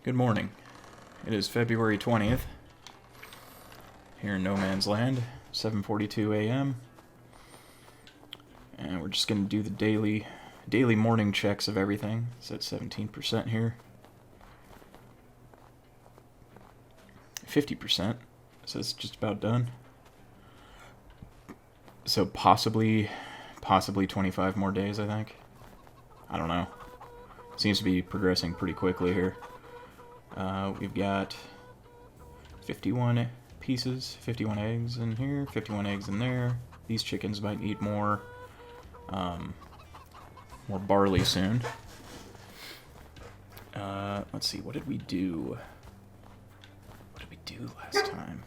Good morning. It is February 20th, here in No Man's Land, 7:42 a.m. And we're just going to do the daily morning checks of everything. It's at 17% here. 50%, so it's just about done. So possibly 25 more days, I think. I don't know. Seems to be progressing pretty quickly here. We've got 51 pieces, 51 eggs in here, 51 eggs in there. These chickens might need more barley soon. Let's see, what did we do? What did we do last time?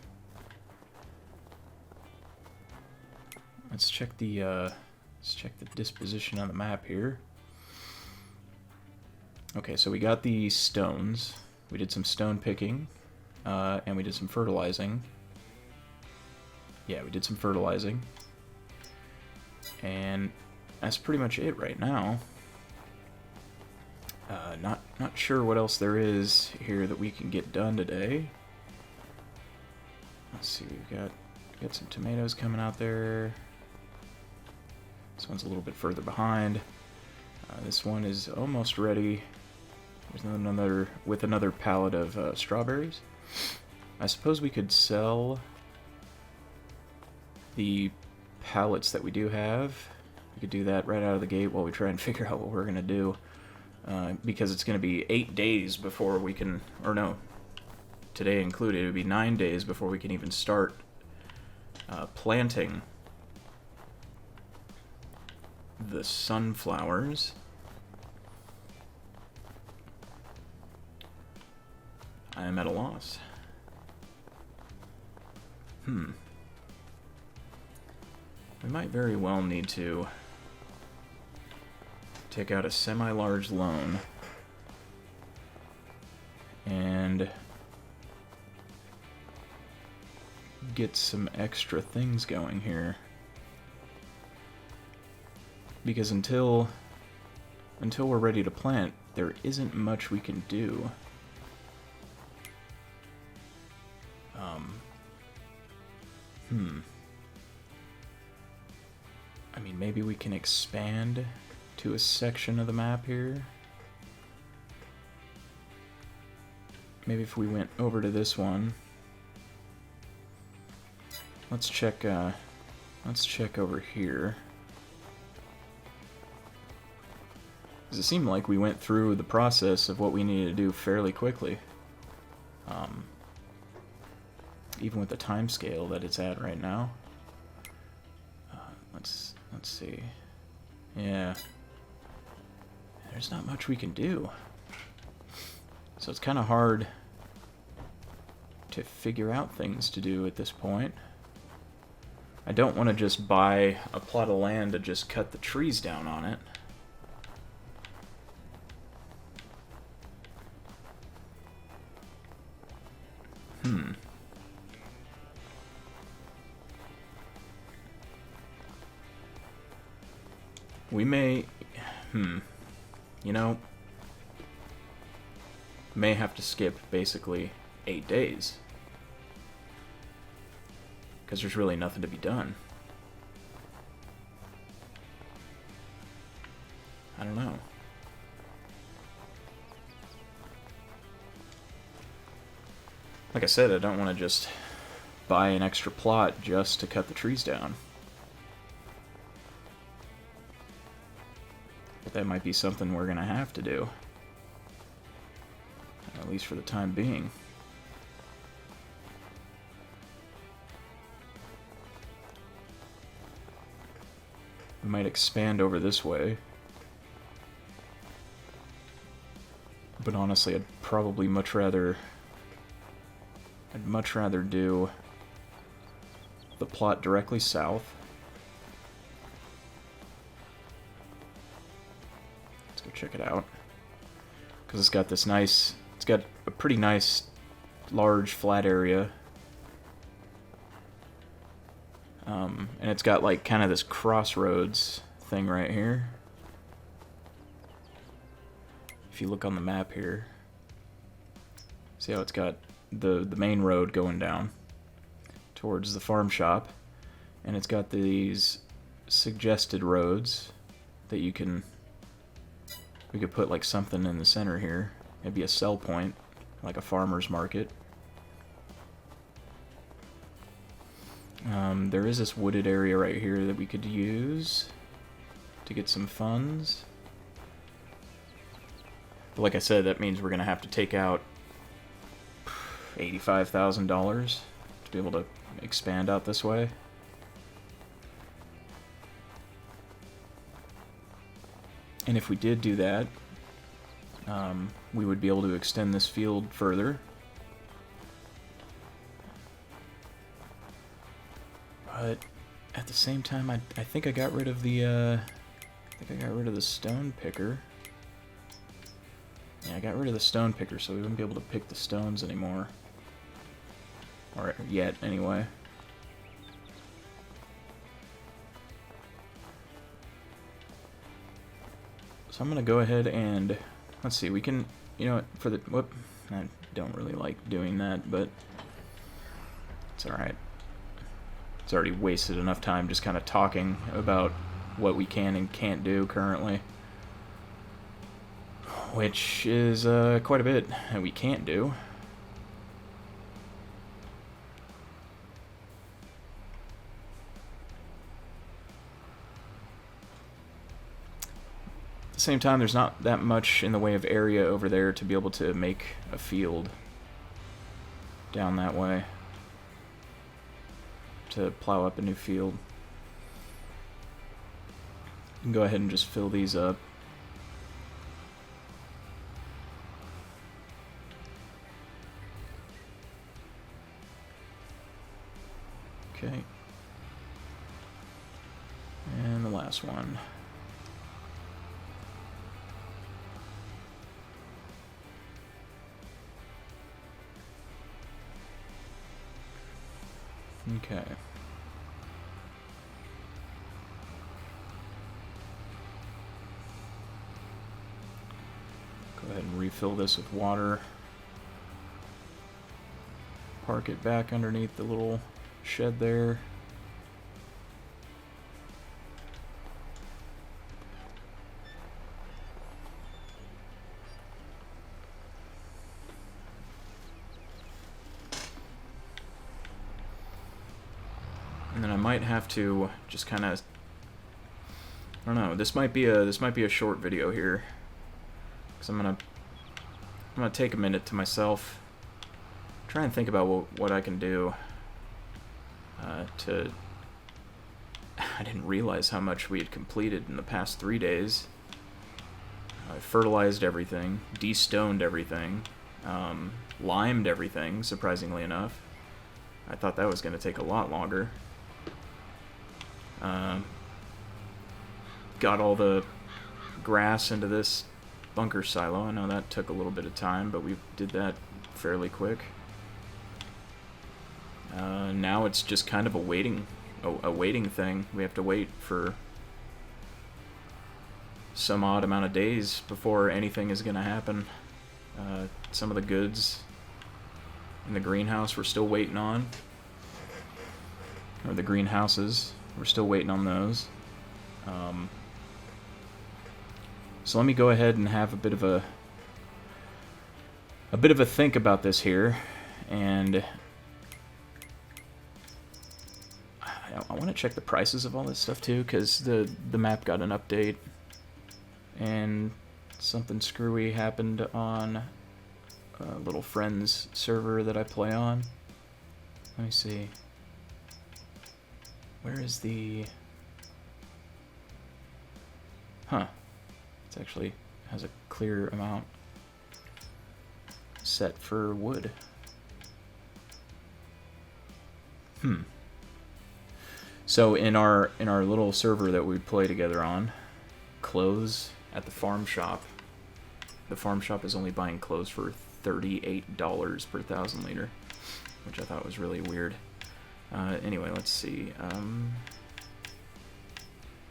Let's check the disposition on the map here. Okay, so we got the stones. We did some stone picking, and we did some fertilizing. Yeah, we did some fertilizing. And that's pretty much it right now. Not sure what else there is here that we can get done today. Let's see, we've got some tomatoes coming out there. This one's a little bit further behind. This one is almost ready. There's another pallet of strawberries. I suppose we could sell the pallets that we do have. We could do that right out of the gate while we try and figure out what we're going to do. Because it's going to be 8 days before we can, or no, today included, it would be 9 days before we can even start planting the sunflowers. I am at a loss. We might very well need to take out a semi-large loan and get some extra things going here. Because until we're ready to plant, there isn't much we can do. I mean, maybe we can expand to a section of the map here. Maybe if we went over to this one. Let's check over here. Does it seem like we went through the process of what we needed to do fairly quickly? Even with the time scale that it's at right now. Let's see. Yeah. There's not much we can do. So it's kind of hard to figure out things to do at this point. I don't want to just buy a plot of land to just cut the trees down on it. We may, may have to skip basically 8 days. Because there's really nothing to be done. I don't know. Like I said, I don't want to just buy an extra plot just to cut the trees down. But that might be something we're going to have to do. At least for the time being. We might expand over this way. But honestly, I'd probably much rather do the plot directly south. Let's go check it out. Because it's got this nice, it's got a pretty nice large flat area. And it's got like kind of this crossroads thing right here. If you look on the map here, See how it's got the main road going down towards the farm shop, and it's got these suggested roads that we could put like something in the center here, maybe a sell point, like a farmer's market. There is this wooded area right here that we could use to get some funds. But like I said, that means we're going to have to take out $85,000 to be able to expand out this way. And if we did do that, we would be able to extend this field further. But at the same time, I think I got rid of the stone picker. Yeah, I got rid of the stone picker, so we wouldn't be able to pick the stones anymore. Or yet, anyway. So I'm gonna go ahead and let's see. We can, you know, for the whoop. I don't really like doing that, but it's all right. It's already wasted enough time just kind of talking about what we can and can't do currently, which is quite a bit that we can't do. At the same time, there's not that much in the way of area over there to be able to make a field down that way, to plow up a new field. You can go ahead and just fill these up. Okay. And the last one. Okay. Go ahead and refill this with water. Park it back underneath the little shed there. And then I might have to just kind of, I don't know, this might be a short video here, because I'm gonna take a minute to myself, try and think about what I can do to. I didn't realize how much we had completed in the past 3 days. I fertilized everything, de-stoned everything, limed everything, surprisingly enough. I thought that was going to take a lot longer. Got all the grass into this bunker silo. I know that took a little bit of time, but we did that fairly quick. Now it's just kind of a waiting thing. We have to wait for some odd amount of days before anything is going to happen. Some of the goods in the greenhouse we're still waiting on, or the greenhouses, we're still waiting on those. So let me go ahead and have a bit of a think about this here, and I want to check the prices of all this stuff too, because the map got an update and something screwy happened on a little friends server that I play on. Let me see. Where is the... Huh. It actually has a clear amount set for wood. So in our little server that we play together on, clothes at the farm shop is only buying clothes for $38 per 1,000 liter, which I thought was really weird. Anyway, let's see.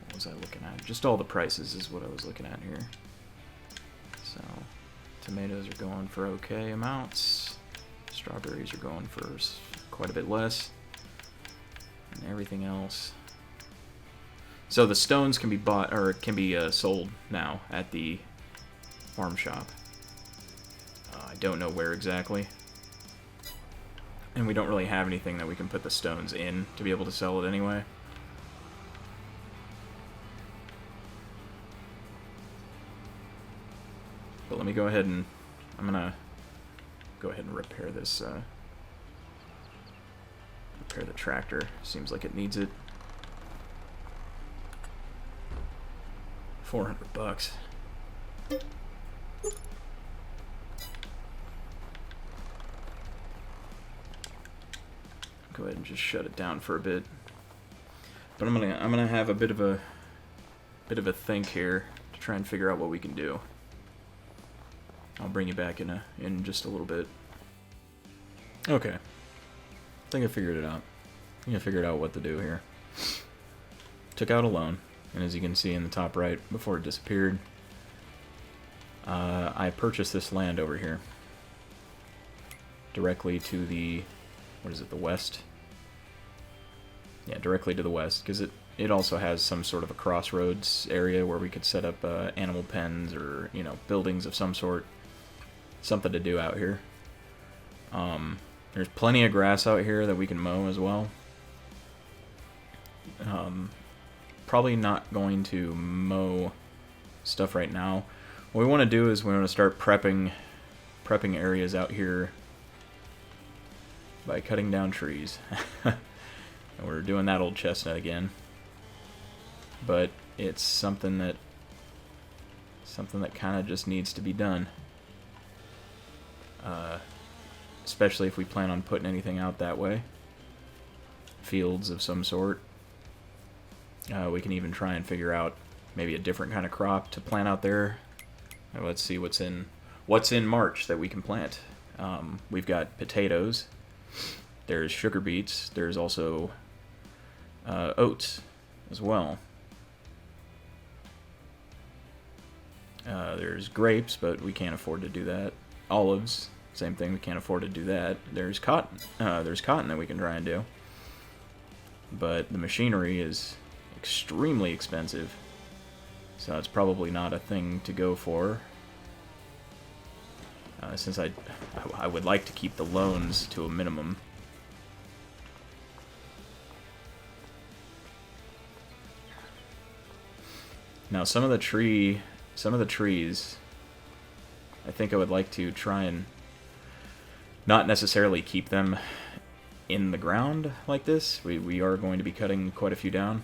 What was I looking at? Just all the prices is what I was looking at here. So, tomatoes are going for okay amounts. Strawberries are going for quite a bit less. And everything else. So the stones can be bought, or can be sold now at the farm shop. I don't know where exactly. And we don't really have anything that we can put the stones in to be able to sell it anyway. But let me go ahead and... I'm gonna go ahead and repair this... repair the tractor. Seems like it needs it. 400 bucks. Go ahead and just shut it down for a bit. But I'm gonna have a bit of a think here to try and figure out what we can do. I'll bring you back in just a little bit. Okay. I think I figured it out. I think I figured out what to do here. Took out a loan, and as you can see in the top right, before it disappeared, I purchased this land over here. Directly to the... what is it, the west? Yeah, directly to the west, because it also has some sort of a crossroads area where we could set up animal pens or, you know, buildings of some sort. Something to do out here. There's plenty of grass out here that we can mow as well. Probably not going to mow stuff right now. What we want to do is we want to start prepping areas out here by cutting down trees. And we're doing that old chestnut again. But it's something that kind of just needs to be done. Especially if we plan on putting anything out that way. Fields of some sort. We can even try and figure out maybe a different kind of crop to plant out there. Let's see what's in March that we can plant. We've got potatoes. There's sugar beets. There's also oats as well. There's grapes, but we can't afford to do that. Olives, same thing. We can't afford to do that. There's cotton. There's cotton that we can try and do, but the machinery is extremely expensive, so it's probably not a thing to go for. Since I would like to keep the loans to a minimum. Now some of the trees, I think I would like to try and not necessarily keep them in the ground like this. We are going to be cutting quite a few down,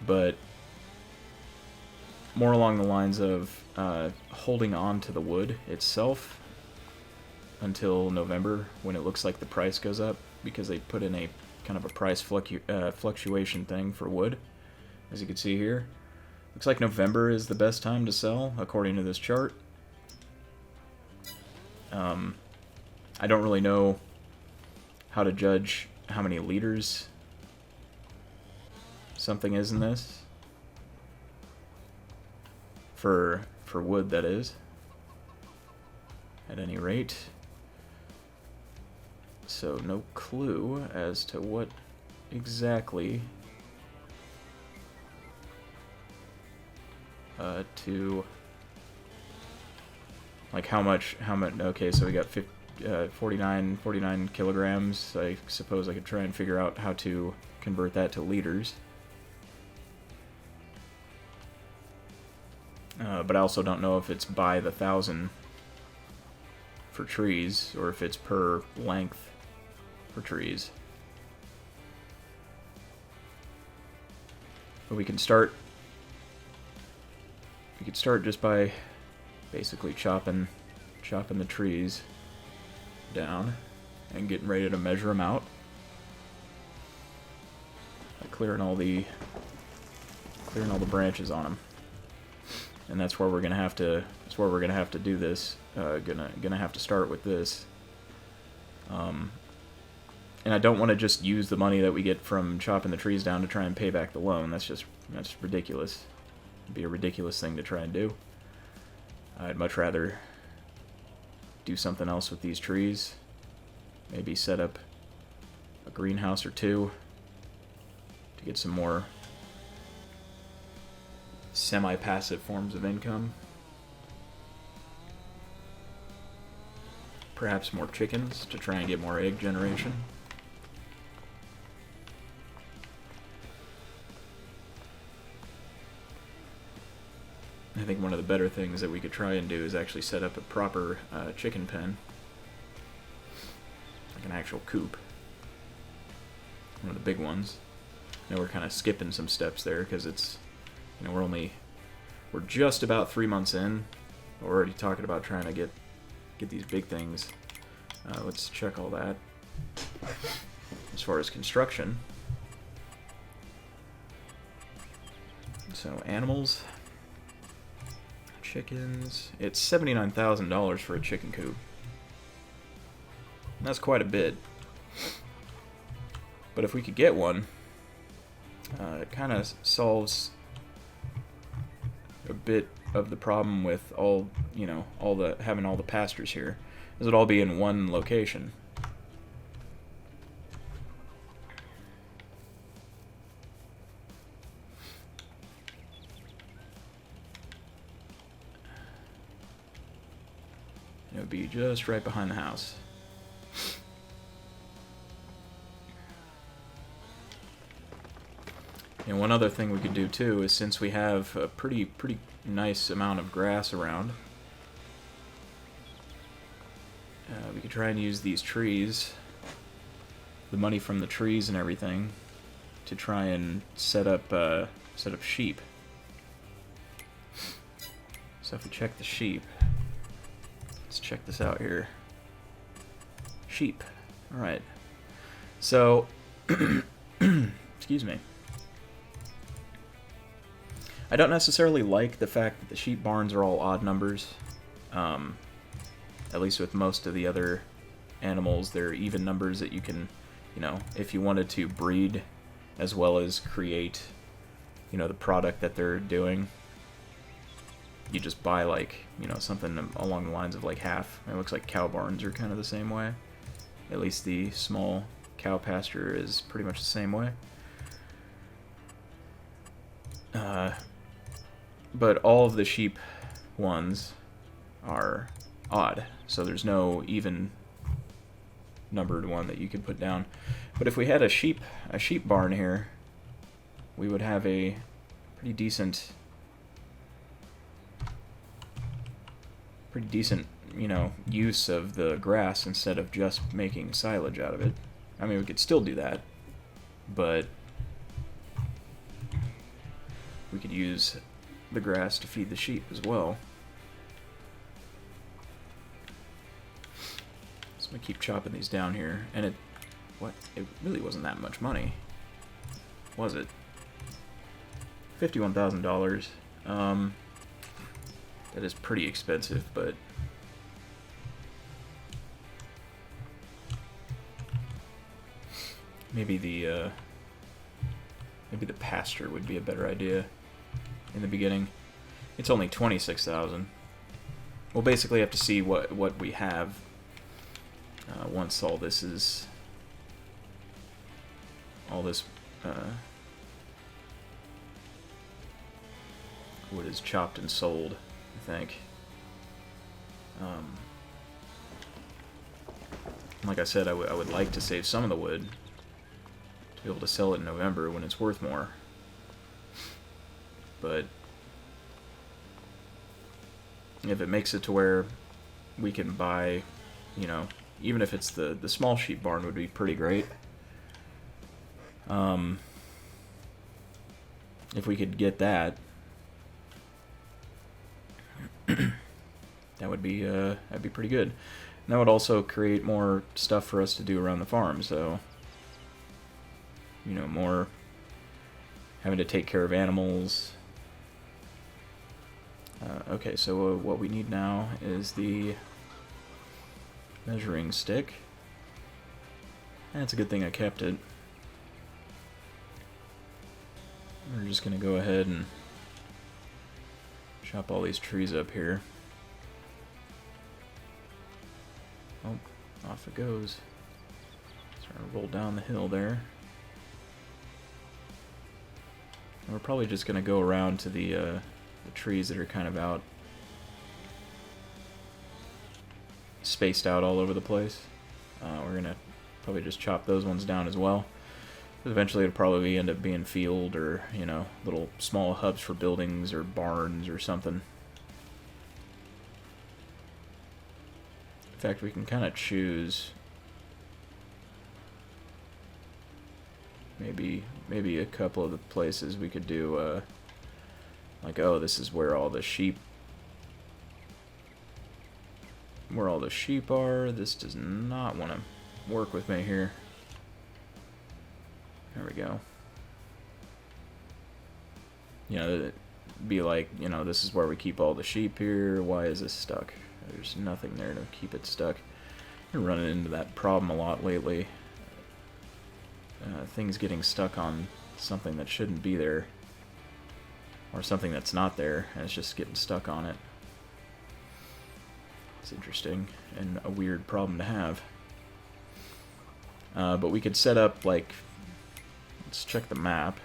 but more along the lines of holding on to the wood itself until November, when it looks like the price goes up, because they put in a kind of a price fluctuation thing for wood, as you can see here. Looks like November is the best time to sell, according to this chart. I don't really know how to judge how many liters something is in this. For wood, that is. At any rate. So no clue as to what exactly to, like, how much, okay, so we got 49 kilograms. I suppose I could try and figure out how to convert that to liters. But I also don't know if it's by the 1,000 for trees, or if it's per length for trees. But we could start just by basically chopping the trees down and getting ready to measure them out, clearing all the branches on them. And that's where we're gonna have to do this. Gonna have to start with this. And I don't want to just use the money that we get from chopping the trees down to try and pay back the loan. That's ridiculous. It'd be a ridiculous thing to try and do. I'd much rather do something else with these trees. Maybe set up a greenhouse or two to get some more semi-passive forms of income. Perhaps more chickens to try and get more egg generation. I think one of the better things that we could try and do is actually set up a proper chicken pen. Like an actual coop. One of the big ones. Now we're kind of skipping some steps there because it's, you know, we're just about 3 months in. We're already talking about trying to get these big things. Let's check all that. As far as construction. So animals. Chickens. It's $79,000 for a chicken coop. That's quite a bit. But if we could get one, it kind of solves a bit of the problem with having all the pastures here. Is it all be in one location? It would be just right behind the house. And one other thing we could do too is, since we have a pretty nice amount of grass around, we could try and use these trees, the money from the trees and everything, to try and set up sheep. So if we check the sheep, let's check this out here. Sheep. All right. So, excuse me. I don't necessarily like the fact that the sheep barns are all odd numbers. At least with most of the other animals, they're even numbers that you can, if you wanted to breed as well as create, the product that they're doing, you just buy something along the lines of half. It looks like cow barns are kind of the same way. At least the small cow pasture is pretty much the same way. But all of the sheep ones are odd, so there's no even numbered one that you could put down. But if we had a sheep barn here, we would have a pretty decent use of the grass instead of just making silage out of it. I mean, we could still do that, but we could use the grass to feed the sheep as well. So I'm gonna keep chopping these down here, and it really wasn't that much money, was it? $51,000. That is pretty expensive, but maybe the pasture would be a better idea in the beginning. It's only $26,000. We'll basically have to see what we have once all this wood is chopped and sold, I think. Like I said, I would like to save some of the wood to be able to sell it in November when it's worth more. But if it makes it to where we can buy, even if it's the small sheep barn would be pretty great. If we could get that, that'd be pretty good. And that would also create more stuff for us to do around the farm. So, more having to take care of animals. Okay, so what we need now is the measuring stick. That's a good thing I kept it. We're just going to go ahead and chop all these trees up here. Oh, off it goes. Starting to roll down the hill there. And we're probably just going to go around to the trees that are kind of out, spaced out all over the place. We're going to probably just chop those ones down as well. Eventually it'll probably end up being field or, you know, little small hubs for buildings or barns or something. In fact, we can kind of choose maybe a couple of the places we could do, like, oh, this is where all the sheep are. This does not want to work with me here. There we go. You know, it'd be like, you know, this is where we keep all the sheep here. Why is this stuck? There's nothing there to keep it stuck. I'm running into that problem a lot lately. Things getting stuck on something that shouldn't be there. Or something that's not there, and it's just getting stuck on it. It's interesting, and a weird problem to have. But we could set up, like, let's check the map.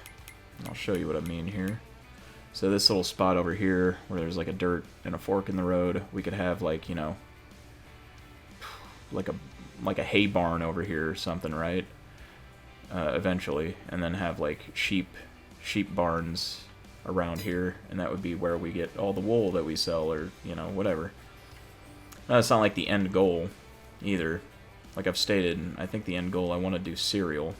I'll show you what I mean here. So this little spot over here, where there's like a dirt and a fork in the road, we could have, like, you know, like a hay barn over here or something, right? Eventually, and then have like sheep barns around here, and that would be where we get all the wool that we sell, or, you know, whatever. That's not like the end goal either. Like I've stated, I think the end goal, I want to do cereal.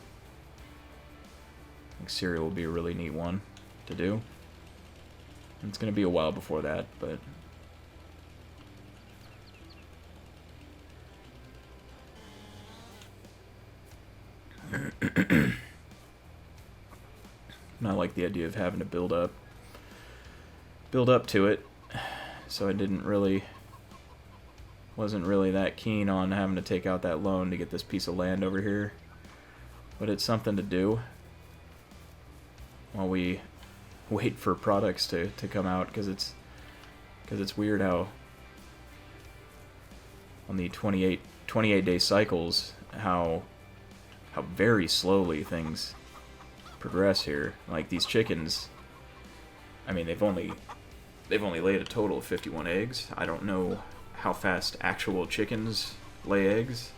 I think cereal would be a really neat one to do. And it's going to be a while before that, but I like the idea of having to build up to it, so I wasn't really that keen on having to take out that loan to get this piece of land over here, but it's something to do while we wait for products to come out, because it's weird how on the 28 day cycles how very slowly things progress here. Like these chickens, I mean, they've only laid a total of 51 eggs. I don't know how fast actual chickens lay eggs.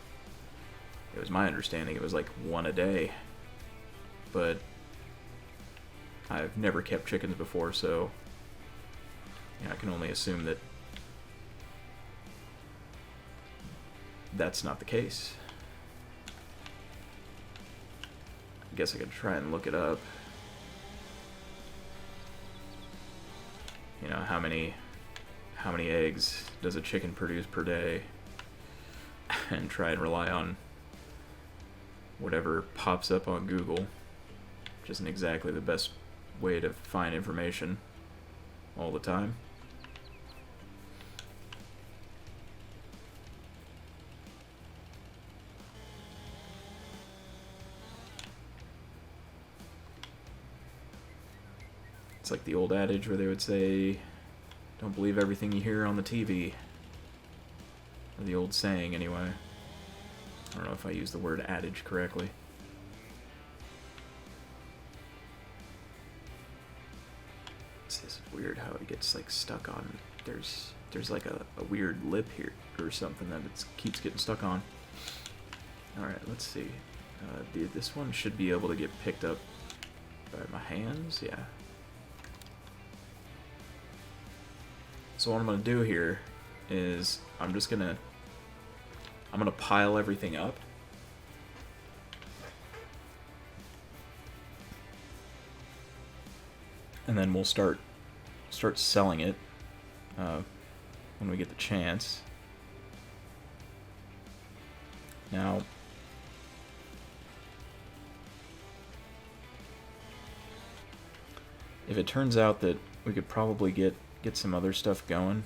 It was my understanding it was like one a day, but I've never kept chickens before, so I can only assume that that's not the case. I guess I could try and look it up. You know, how many eggs does a chicken produce per day, and try and rely on whatever pops up on Google, which isn't exactly the best way to find information all the time. It's like the old adage where they would say, don't believe everything you hear on the TV. Or the old saying, anyway. I don't know if I used the word adage correctly. This is weird how it gets like stuck on. There's like a weird lip here or something that it keeps getting stuck on. Alright, let's see. This one should be able to get picked up by my hands, yeah. So what I'm going to do here is I'm going to pile everything up. And then we'll start selling it when we get the chance. Now, if it turns out that we could probably get some other stuff going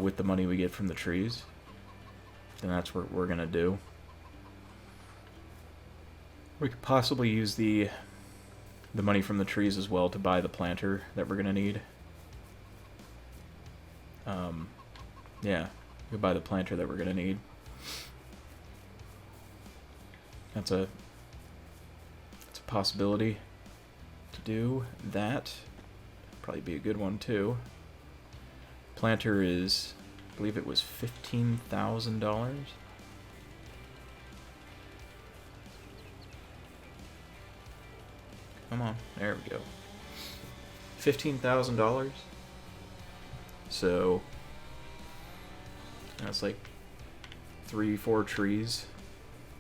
with the money we get from the trees, then that's what we're gonna do. We could possibly use the money from the trees as well to buy the planter that we're gonna need. Yeah, Go buy the planter that we're gonna need. That's a possibility to do that. Probably be a good one too. Planter is, I believe it was $15,000. Come on, there we go. $15,000. So that's like 3-4 trees,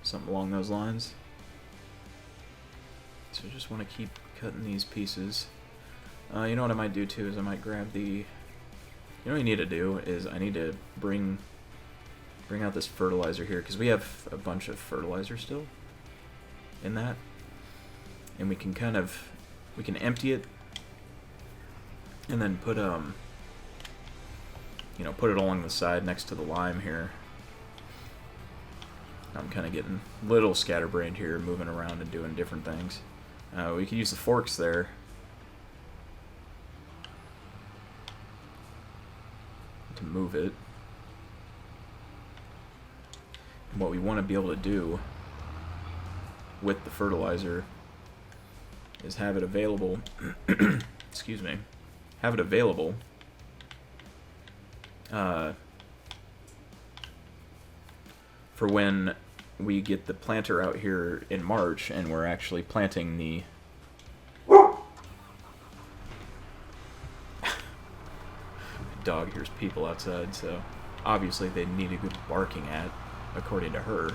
something along those lines. So I just want to keep cutting these pieces. You know what I might do too is I might grab the. You know what you need to do is I need to bring out this fertilizer here, because we have a bunch of fertilizer still in that, and we can empty it and then put put it along the side next to the lime here. I'm kind of getting a little scatterbrained here, moving around and doing different things. We could use the forks there to move it. And what we want to be able to do with the fertilizer is have it available excuse me, have it available for when we get the planter out here in March and we're actually planting the dog hears people outside, so obviously they need a good barking at, according to her.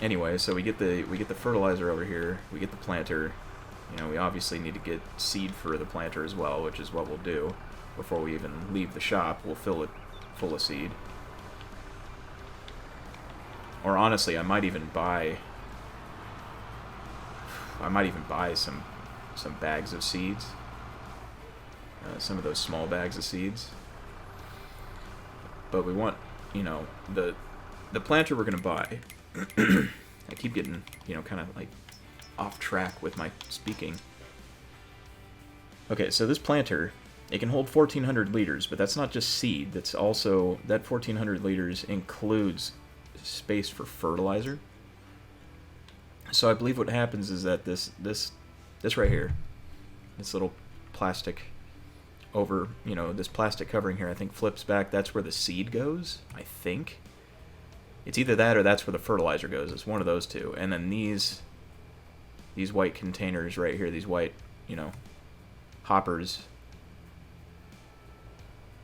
Anyway, so we get the fertilizer over here, we get the planter. You know, we obviously need to get seed for the planter as well, which is what we'll do before we even leave the shop. We'll fill it full of seed. Or honestly, I might even buy some bags of seeds. Some of those small bags of seeds. But we want, the planter we're gonna buy. I keep getting, kind of like off track with my speaking. Okay, so this planter, it can hold 1,400 liters, but that's not just seed. That's also, that 1,400 liters includes space for fertilizer. So I believe what happens is that this right here, this little plastic this plastic covering here, I think flips back. That's where the seed goes, I think. It's either that or that's where the fertilizer goes. It's one of those two. And then these white containers right here, these white, hoppers,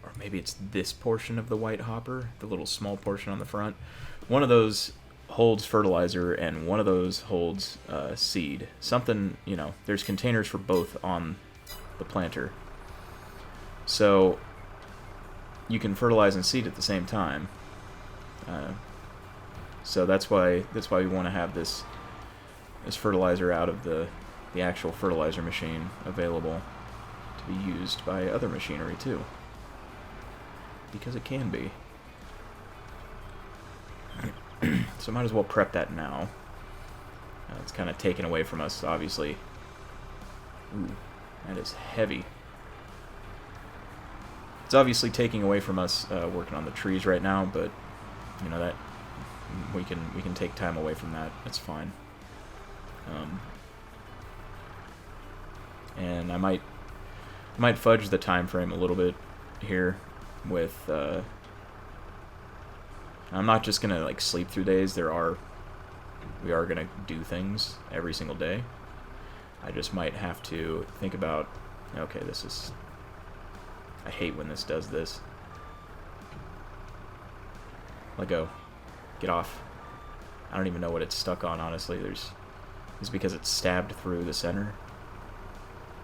or maybe it's this portion of the white hopper, the little small portion on the front. One of those holds fertilizer and one of those holds seed. Something, there's containers for both on the planter. So you can fertilize and seed at the same time. So that's why we want to have this fertilizer out of the actual fertilizer machine available to be used by other machinery too. Because it can be. So might as well prep that now. It's kind of taken away from us, obviously. Ooh, that is heavy. It's obviously taking away from us working on the trees right now, but that we can take time away from that. It's fine. And I might fudge the time frame a little bit here with. I'm not just gonna sleep through days. We are gonna do things every single day. I just might have to think about. Okay, this is. I hate when this does this. Let go. Get off. I don't even know what it's stuck on, honestly. It's because it's stabbed through the center.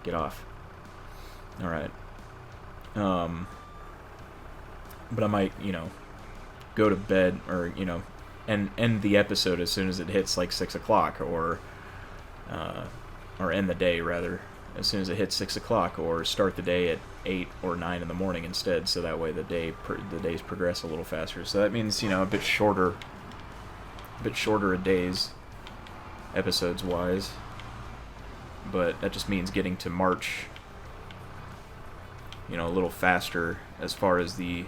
Get off. Alright. But I might, go to bed or, and end the episode as soon as it hits 6 o'clock or end the day, rather, as soon as it hits 6 o'clock, or start the day at 8 or 9 in the morning instead, so that way the days progress a little faster. So that means, a bit shorter a days, episodes wise, but that just means getting to March, a little faster as far as the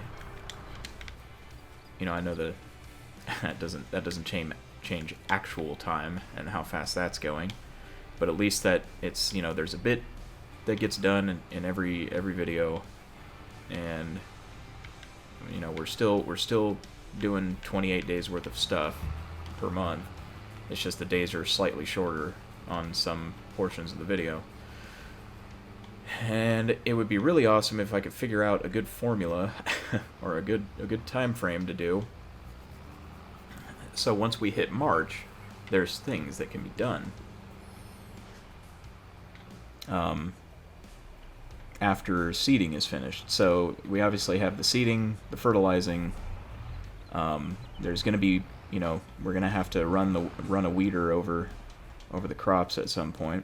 you know, I know that that doesn't change actual time and how fast that's going, but at least that it's, you know, there's a bit that gets done in every video, and you know, we're still doing 28 days worth of stuff per month. It's just the days are slightly shorter on some portions of the video. And it would be really awesome if I could figure out a good formula or a good time frame to do. So once we hit March, there's things that can be done. After seeding is finished. So we obviously have the seeding, the fertilizing. There's going to be, you know, we're going to have to run a weeder over the crops at some point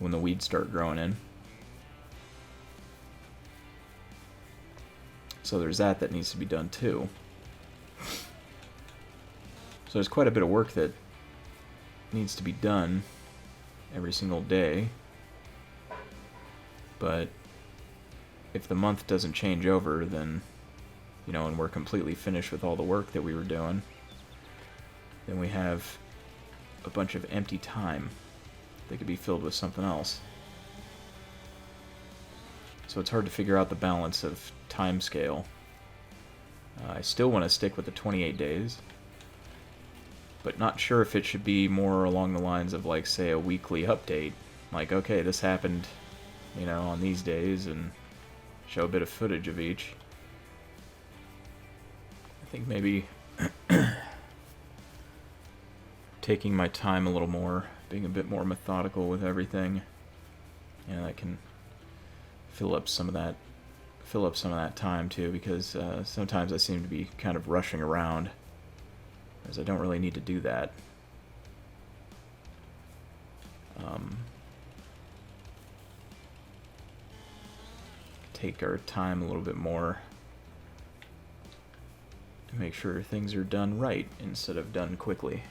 when the weeds start growing in. So there's that needs to be done too. So there's quite a bit of work that needs to be done every single day. But if the month doesn't change over, then, you know, and we're completely finished with all the work that we were doing, then we have a bunch of empty time that could be filled with something else. So it's hard to figure out the balance of time scale. I still want to stick with the 28 days, but not sure if it should be more along the lines of, like, say, a weekly update. Like, okay, this happened, you know, on these days, and show a bit of footage of each. I think maybe taking my time a little more, being a bit more methodical with everything, you know, that can fill up some of that time too, because sometimes I seem to be kind of rushing around, as I don't really need to do that. Take our time a little bit more to make sure things are done right instead of done quickly.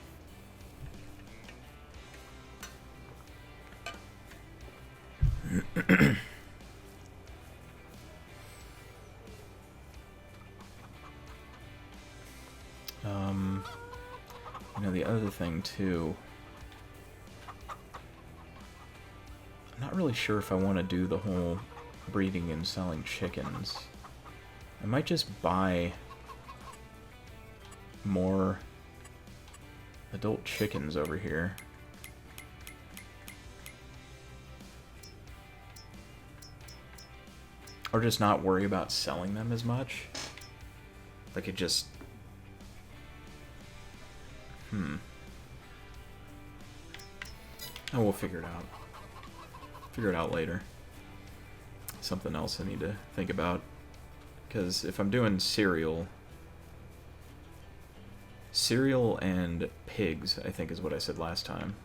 You know, the other thing too, I'm not really sure if I want to do the whole breeding and selling chickens. I might just buy more adult chickens over here. Or just not worry about selling them as much. Like, it just... Oh, we'll figure it out. Figure it out later. Something else I need to think about. Because if I'm doing cereal and pigs, I think is what I said last time.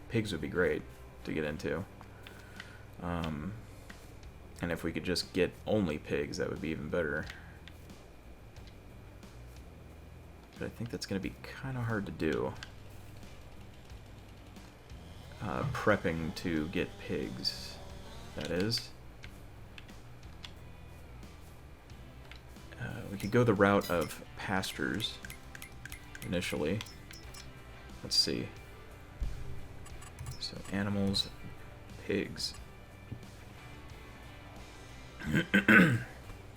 Pigs would be great to get into. And if we could just get only pigs, that would be even better. But I think that's going to be kind of hard to do. Prepping to get pigs, that is. We could go the route of pastures initially. Let's see. So animals, pigs.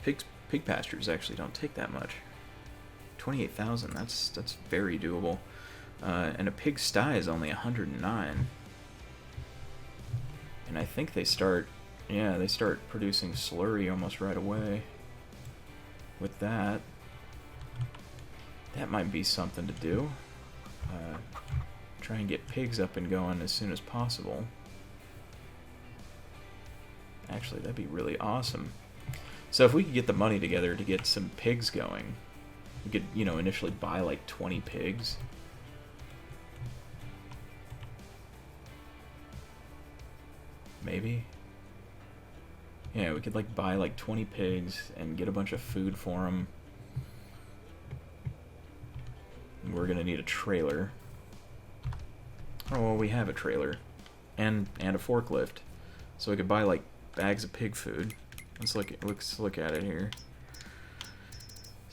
Pig pastures actually don't take that much. 28,000. That's very doable. And a pig sty is only 109. And I think they start producing slurry almost right away. With that, that might be something to do. Try and get pigs up and going as soon as possible. Actually, that'd be really awesome. So if we could get the money together to get some pigs going, we could, you know, initially buy like 20 pigs. Maybe. Yeah, we could like buy like 20 pigs and get a bunch of food for them. We're gonna need a trailer. Oh, well, we have a trailer. And a forklift. So we could buy like bags of pig food. Let's look at it here.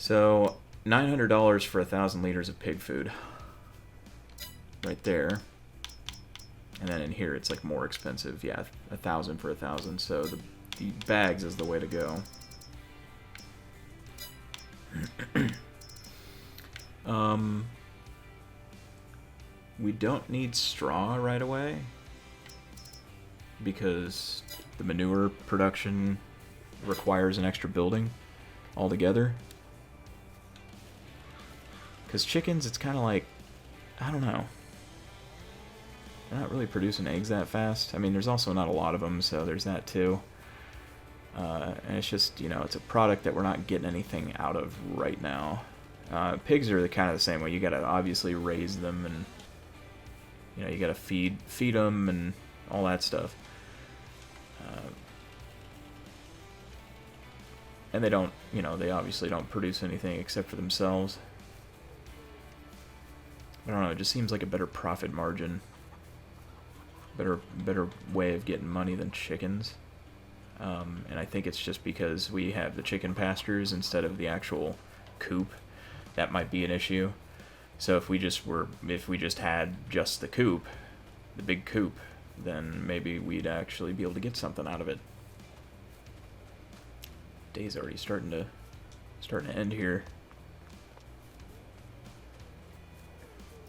So, $900 for 1,000 liters of pig food. Right there. And then in here it's like more expensive. Yeah, 1,000 for 1,000. So the bags is the way to go. We don't need straw right away because the manure production requires an extra building altogether. Because chickens, it's kind of like, I don't know. They're not really producing eggs that fast. I mean, there's also not a lot of them, so there's that too. And it's just, you know, it's a product that we're not getting anything out of right now. Pigs are kind of the same way. You gotta obviously raise them, and you know, you gotta feed them and all that stuff. And they don't, you know, they obviously don't produce anything except for themselves. I don't know. It just seems like a better profit margin. Better way of getting money than chickens. And I think it's just because we have the chicken pastures instead of the actual coop. That might be an issue. So if we just had just the coop, the big coop, then maybe we'd actually be able to get something out of it. Day's already starting to end here.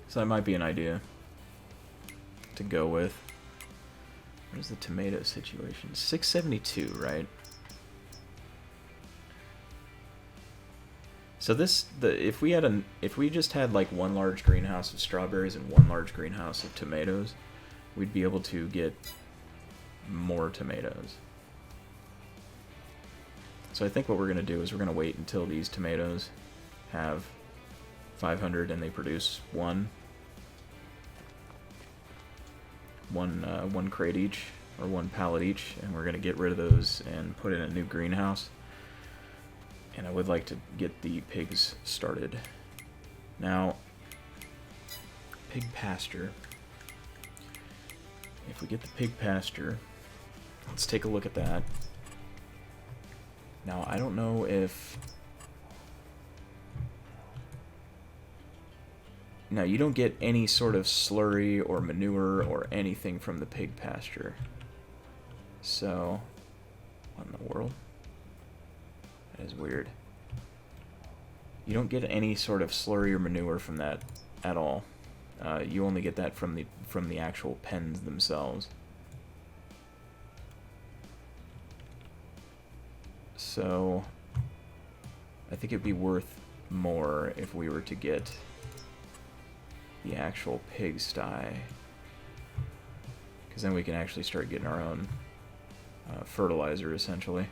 So that might be an idea to go with. What is the tomato situation? 672, right? So if we just had like one large greenhouse of strawberries and one large greenhouse of tomatoes, we'd be able to get more tomatoes. So I think what we're going to do is we're going to wait until these tomatoes have 500 and they produce one crate each, or one pallet each, and we're going to get rid of those and put in a new greenhouse. And I would like to get the pigs started. Now, pig pasture. If we get the pig pasture, let's take a look at that. Now, I don't know if... Now, you don't get any sort of slurry or manure or anything from the pig pasture. So, what in the world? That is weird. You don't get any sort of slurry or manure from that at all. You only get that from the actual pens themselves. So, I think it'd be worth more if we were to get the actual pigsty, because then we can actually start getting our own fertilizer, essentially.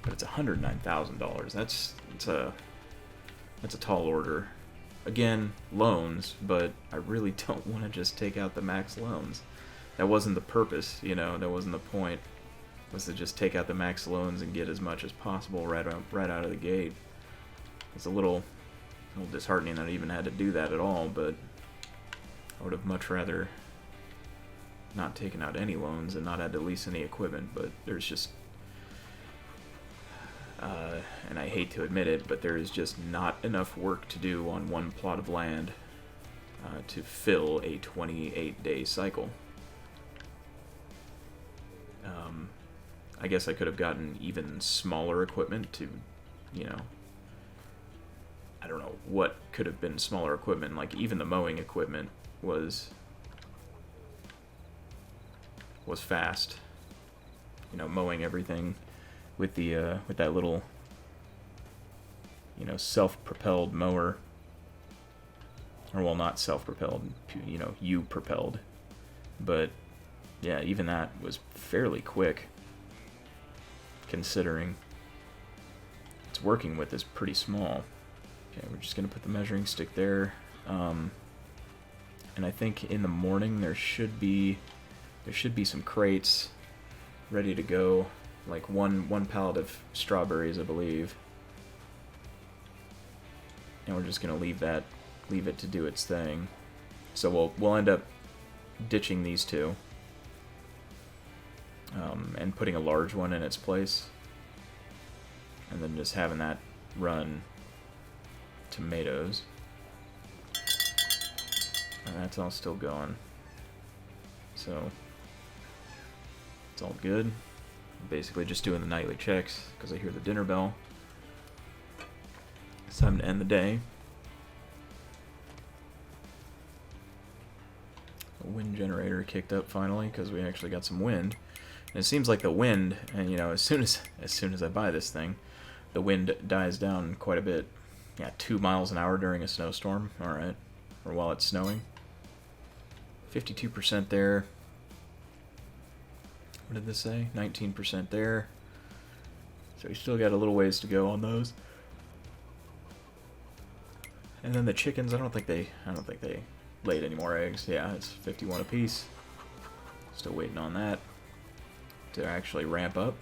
But it's $109,000. That's a tall order. Again, loans, but I really don't want to just take out the max loans. That wasn't the purpose, you know. That wasn't the point. Was to just take out the max loans and get as much as possible right out of the gate. It's a little disheartening that I even had to do that at all, but I would have much rather not taken out any loans and not had to lease any equipment. But there's just, and I hate to admit it, but there is just not enough work to do on one plot of land to fill a 28-day cycle. I guess I could have gotten even smaller equipment to, you know, I don't know what could have been smaller equipment. Like even the mowing equipment was fast. You know, mowing everything with the with that little, you know, self-propelled mower. Or well, not self-propelled, you know, U-propelled. But yeah, even that was fairly quick, considering it's working with is pretty small. Okay, we're just gonna put the measuring stick there, and I think in the morning there should be some crates ready to go, like one pallet of strawberries, I believe, and we're just gonna leave it to do its thing. So we'll end up ditching these two. And putting a large one in its place. and then just having that run tomatoes. And that's all still going. So it's all good. Basically just doing the nightly checks because I hear the dinner bell. It's time to end the day. The wind generator kicked up finally because we actually got some wind. And it seems like the wind, and you know, as soon as I buy this thing, the wind dies down quite a bit. Yeah, 2 miles an hour during a snowstorm. All right, or while it's snowing. 52% there. What did this say? 19% there. So we still got a little ways to go on those. And then the chickens, I don't think they laid any more eggs. Yeah, it's 51 apiece. Still waiting on that to actually ramp up.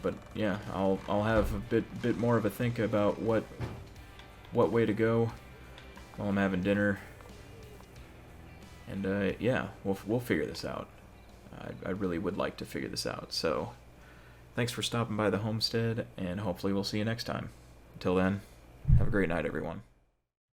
But yeah, I'll have a bit more of a think about what way to go while I'm having dinner. And yeah, we'll figure this out. I really would like to figure this out. So thanks for stopping by the homestead, and hopefully we'll see you next time. Until then, have a great night, everyone.